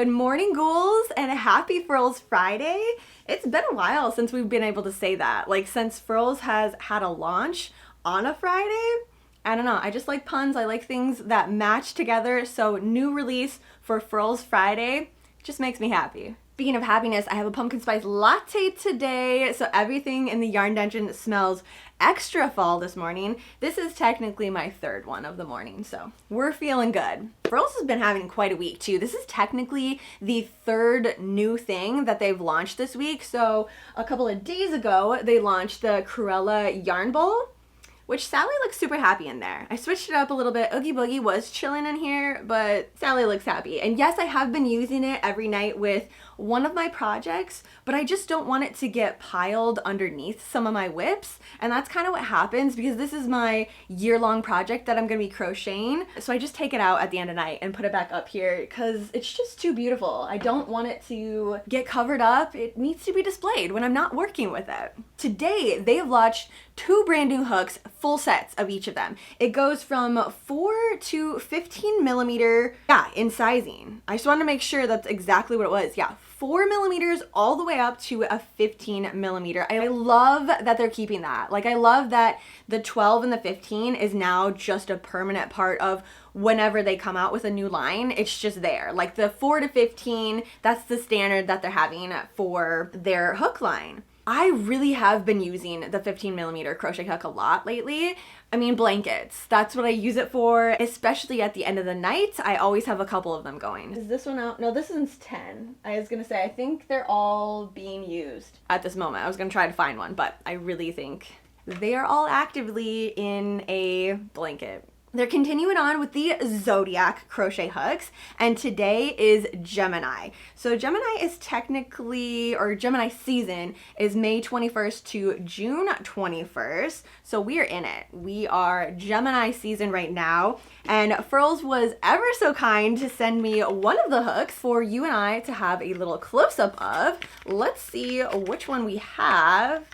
Good morning, ghouls, and happy Furls Friday. It's been a while since we've been able to say that. Like, since Furls has had a launch on a Friday. I don't know, I just like puns. I like things that match together. So, new release for Furls Friday just makes me happy. Speaking of happiness, I have a pumpkin spice latte today, so everything in the yarn dungeon smells extra fall this morning. This is technically my third one of the morning, so we're feeling good. Furls has been having quite a week too. This is technically the third new thing that they've launched this week. So a couple of days ago, they launched the Cruella yarn bowl, which Sally looks super happy in there. I switched it up a little bit. Oogie Boogie was chilling in here, but Sally looks happy. And yes, I have been using it every night with one of my projects, but I just don't want it to get piled underneath some of my whips. And that's kind of what happens because this is my year-long project that I'm gonna be crocheting. So I just take it out at the end of the night and put it back up here because it's just too beautiful. I don't want it to get covered up. It needs to be displayed when I'm not working with it. Today, they have launched 2 brand new hooks, full sets of each of them. It goes from 4 to 15 millimeter, in sizing. I just wanted to make sure that's exactly what it was. 4 millimeters all the way up to a 15 millimeter. I love that they're keeping that. Like, I love that the 12 and the 15 is now just a permanent part of whenever they come out with a new line. It's just there. Like the 4 to 15, that's the standard that they're having for their hook line. I really have been using the 15 millimeter crochet hook a lot lately. I mean, blankets. That's what I use it for, especially at the end of the night. I always have a couple of them going. Is this one out? No, this one's 10. I was gonna say, I think they're all being used at this moment. I was gonna try to find one, but I really think they are all actively in a blanket. They're continuing on with the Zodiac crochet hooks, and today is Gemini. So Gemini is technically, or Gemini season is May 21st to June 21st. So we are in it. We are Gemini season right now, and Furls was ever so kind to send me one of the hooks for you and I to have a little close-up of. Let's see which one we have.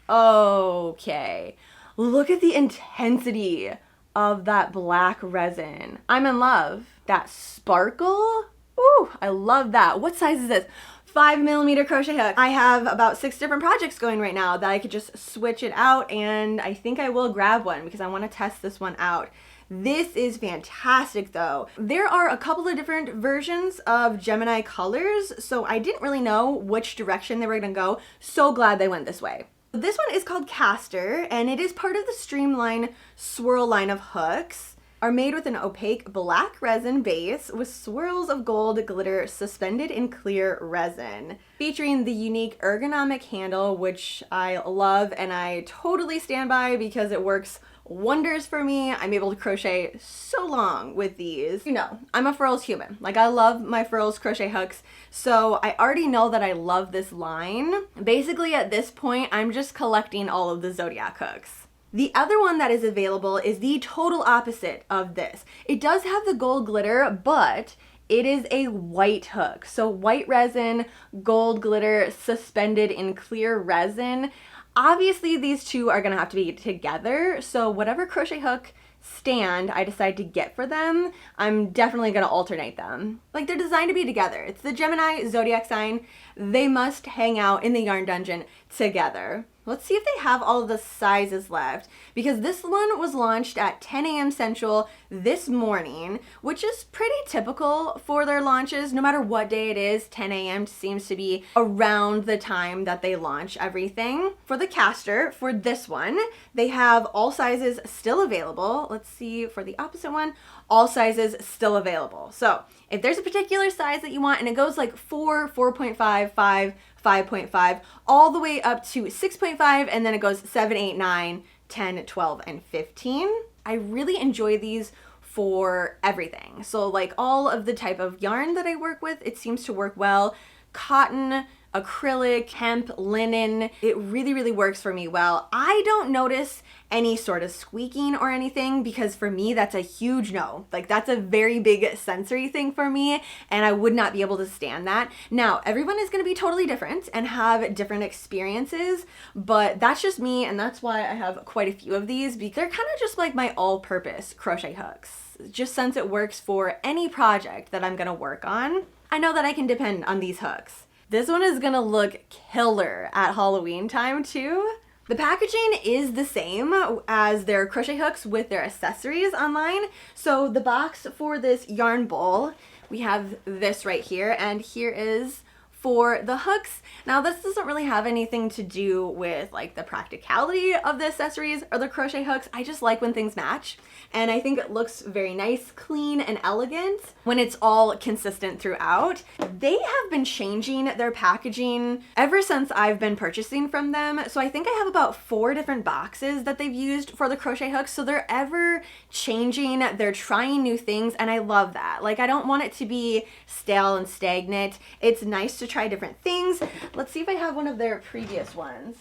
Okay, look at the intensity of that black resin. I'm in love. That sparkle. Ooh, I love that. What size is this? 5 millimeter crochet hook. I have about 6 different projects going right now that I could just switch it out, and I think I will grab one because I want to test this one out. This is fantastic though. There are a couple of different versions of Gemini colors, so I didn't really know which direction they were gonna go. So glad they went this way. This one is called Caster, and it is part of the Streamline swirl line of hooks. Are made with an opaque black resin base with swirls of gold glitter suspended in clear resin. Featuring the unique ergonomic handle, which I love and I totally stand by because it works wonders for me. I'm able to crochet so long with these. You know, I'm a Furls human. Like, I love my Furls crochet hooks, so I already know that I love this line. Basically, at this point, I'm just collecting all of the Zodiac hooks. The other one that is available is the total opposite of this. It does have the gold glitter, but it is a white hook. So white resin, gold glitter suspended in clear resin. Obviously, these two are gonna have to be together, so whatever crochet hook stand I decide to get for them, I'm definitely gonna alternate them. Like, they're designed to be together. It's the Gemini zodiac sign. They must hang out in the yarn dungeon together. Let's see if they have all of the sizes left, because this one was launched at 10 a.m. Central this morning, which is pretty typical for their launches. No matter what day it is, 10 a.m. seems to be around the time that they launch everything. For the Caster, for this one, they have all sizes still available. Let's see for the opposite one, all sizes still available. So if there's a particular size that you want, and it goes like 4, 4.5, 5, 5.5, all the way up to 6.5, and then it goes 7, 8, 9, 10, 12, and 15. I really enjoy these for everything. So like all of the type of yarn that I work with, it seems to work well. Cotton, acrylic, hemp, linen, it really, really works for me well. I don't notice any sort of squeaking or anything because for me, that's a huge no. Like, that's a very big sensory thing for me, and I would not be able to stand that. Now, everyone is gonna be totally different and have different experiences, but that's just me, and that's why I have quite a few of these, because they're kind of just like my all-purpose crochet hooks, just since it works for any project that I'm gonna work on. I know that I can depend on these hooks. This one is gonna look killer at Halloween time too. The packaging is the same as their crochet hooks with their accessories online. So the box for this yarn bowl, we have this right here, and here is for the hooks. Now this doesn't really have anything to do with like the practicality of the accessories or the crochet hooks. I just like when things match, and I think it looks very nice, clean, and elegant when it's all consistent throughout. They have been changing their packaging ever since I've been purchasing from them. So I think I have about 4 different boxes that they've used for the crochet hooks. So they're ever changing, they're trying new things, and I love that. Like, I don't want it to be stale and stagnant. It's nice to try different things. Let's see if I have one of their previous ones.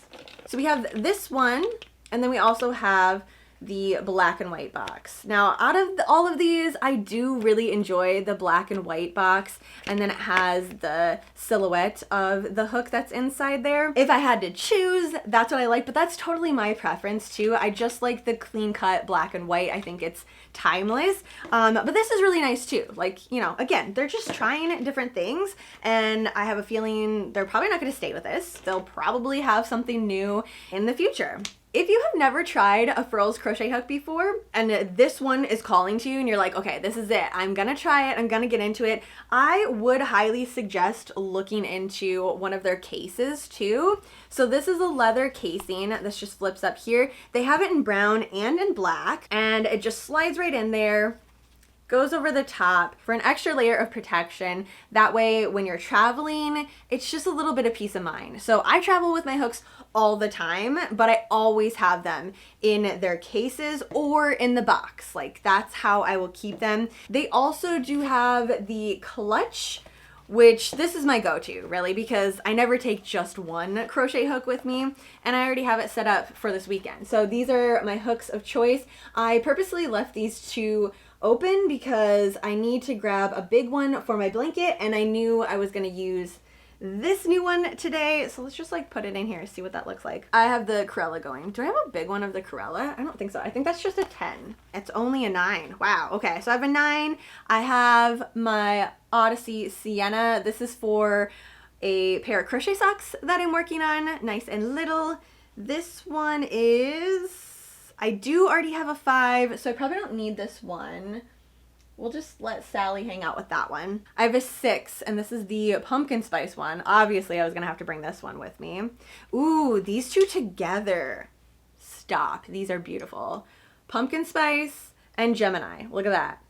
So we have this one, and then we also have the black and white box. Now, out of all of these, I do really enjoy the black and white box, and then it has the silhouette of the hook that's inside there. If I had to choose, that's what I like, but that's totally my preference too. I just like the clean cut black and white. I think it's timeless. But this is really nice too. Like, you know, again, they're just trying different things, and I have a feeling they're probably not going to stay with this. They'll probably have something new in the future. If you have never tried a Furls crochet hook before, and this one is calling to you and you're like, okay, this is it, I'm gonna try it, I'm gonna get into it, I would highly suggest looking into one of their cases too. So this is a leather casing. This just flips up here. They have it in brown and in black, and it just slides right in there, goes over the top for an extra layer of protection. That way, when you're traveling, it's just a little bit of peace of mind. So I travel with my hooks all the time, but I always have them in their cases or in the box. Like, that's how I will keep them. They also do have the clutch, which this is my go-to really, because I never take just one crochet hook with me, and I already have it set up for this weekend. So these are my hooks of choice. I purposely left these 2 open because I need to grab a big one for my blanket, and I knew I was gonna use this new one today. So let's just like put it in here, see what that looks like. I have the Corella going. Do I have a big one of the Corella? I don't think so. I think that's just a 10. It's only a 9. Wow. Okay. So I have a 9. I have my Odyssey Sienna. This is for a pair of crochet socks that I'm working on. Nice and little. This one is, I do already have a 5, so I probably don't need this one. We'll just let Sally hang out with that one. I have a 6, and this is the pumpkin spice one. Obviously, I was gonna have to bring this one with me. Ooh, these 2 together. Stop, these are beautiful. Pumpkin spice and Gemini, look at that.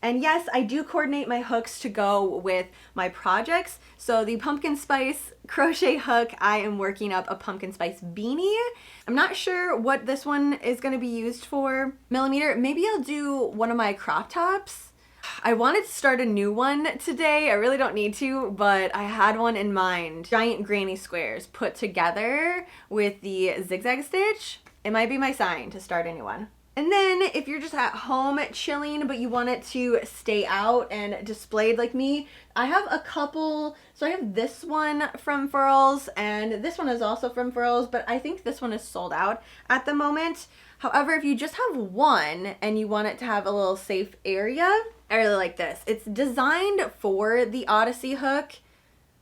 And yes, I do coordinate my hooks to go with my projects. So the pumpkin spice crochet hook, I am working up a pumpkin spice beanie. I'm not sure what this one is going to be used for. Millimeter, maybe I'll do one of my crop tops. I wanted to start a new one today. I really don't need to, but I had one in mind. Giant granny squares put together with the zigzag stitch. It might be my sign to start a new one. And then if you're just at home chilling, but you want it to stay out and displayed like me, I have a couple. So I have this one from Furls, and this one is also from Furls, but I think this one is sold out at the moment. However, if you just have one and you want it to have a little safe area, I really like this. It's designed for the Odyssey hook,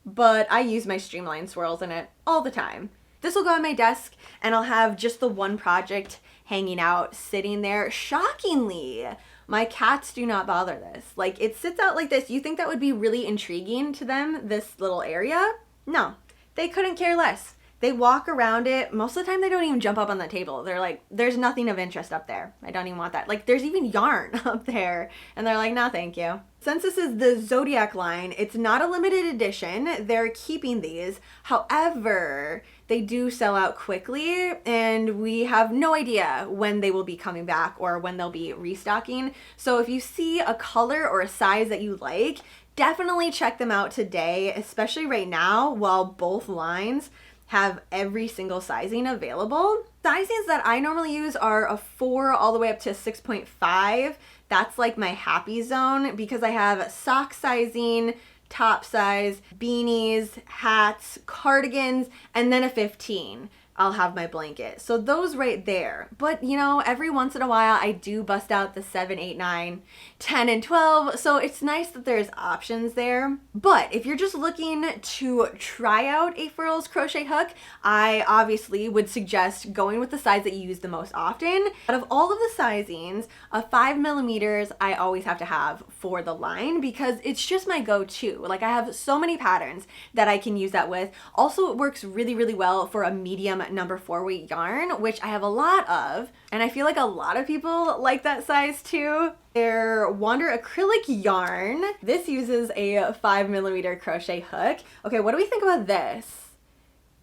but I use my streamline swirls in it all the time. This will go on my desk, and I'll have just the one project hanging out, sitting there. Shockingly, my cats do not bother this. Like, it sits out like this. You think that would be really intriguing to them, this little area? No, they couldn't care less. They walk around it. Most of the time, they don't even jump up on the table. They're like, there's nothing of interest up there. I don't even want that. Like, there's even yarn up there. And they're like, no, thank you. Since this is the Zodiac line, it's not a limited edition. They're keeping these. However, they do sell out quickly, and we have no idea when they will be coming back or when they'll be restocking. So if you see a color or a size that you like, definitely check them out today, especially right now while both lines have every single sizing available. Sizings that I normally use are a 4 all the way up to 6.5. That's like my happy zone because I have sock sizing, top size, beanies, hats, cardigans, and then a 15. I'll have my blanket. So those right there. But you know, every once in a while I do bust out the 7, 8, 9, 10, and 12. So it's nice that there's options there. But if you're just looking to try out a Furls crochet hook, I obviously would suggest going with the size that you use the most often. Out of all of the sizings, a 5mm I always have to have for the line because it's just my go-to. Like I have so many patterns that I can use that with. Also, it works really, really well for a medium number 4 weight yarn, which I have a lot of, and I feel like a lot of people like that size too. Their Wander acrylic yarn. This uses a 5mm crochet hook. Okay, what do we think about this?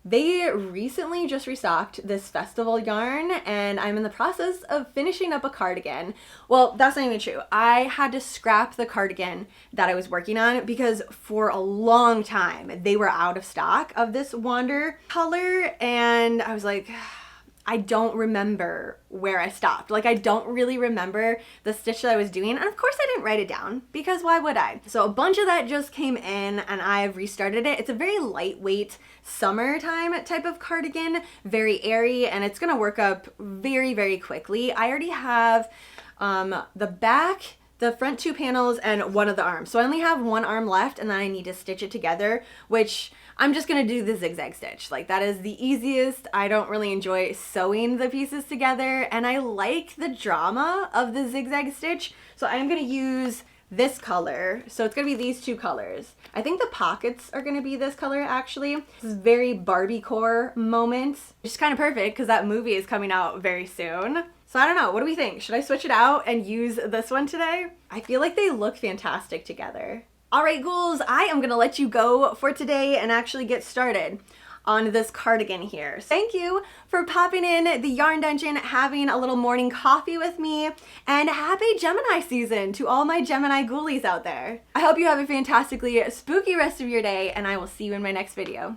They recently just restocked this festival yarn and I'm in the process of finishing up a cardigan. Well, that's not even true. I had to scrap the cardigan that I was working on because for a long time they were out of stock of this Wander color and I was like, I don't remember where I stopped. Like I don't really remember the stitch that I was doing. And of course I didn't write it down because why would I? So a bunch of that just came in and I've restarted it. It's a very lightweight summertime type of cardigan, very airy, and it's gonna work up very, very quickly. I already have the back, the front 2 panels, and one of the arms. So I only have one arm left and then I need to stitch it together, which I'm just gonna do the zigzag stitch. Like that is the easiest. I don't really enjoy sewing the pieces together and I like the drama of the zigzag stitch. So I'm gonna use this color. So it's gonna be these 2 colors. I think the pockets are gonna be this color actually. This is very Barbie core moment. Which is kind of perfect because that movie is coming out very soon. So I don't know, what do we think? Should I switch it out and use this one today? I feel like they look fantastic together. All right, ghouls, I am gonna let you go for today and actually get started on this cardigan here. Thank you for popping in the Yarn Dungeon, having a little morning coffee with me, and happy Gemini season to all my Gemini ghoulies out there. I hope you have a fantastically spooky rest of your day, and I will see you in my next video.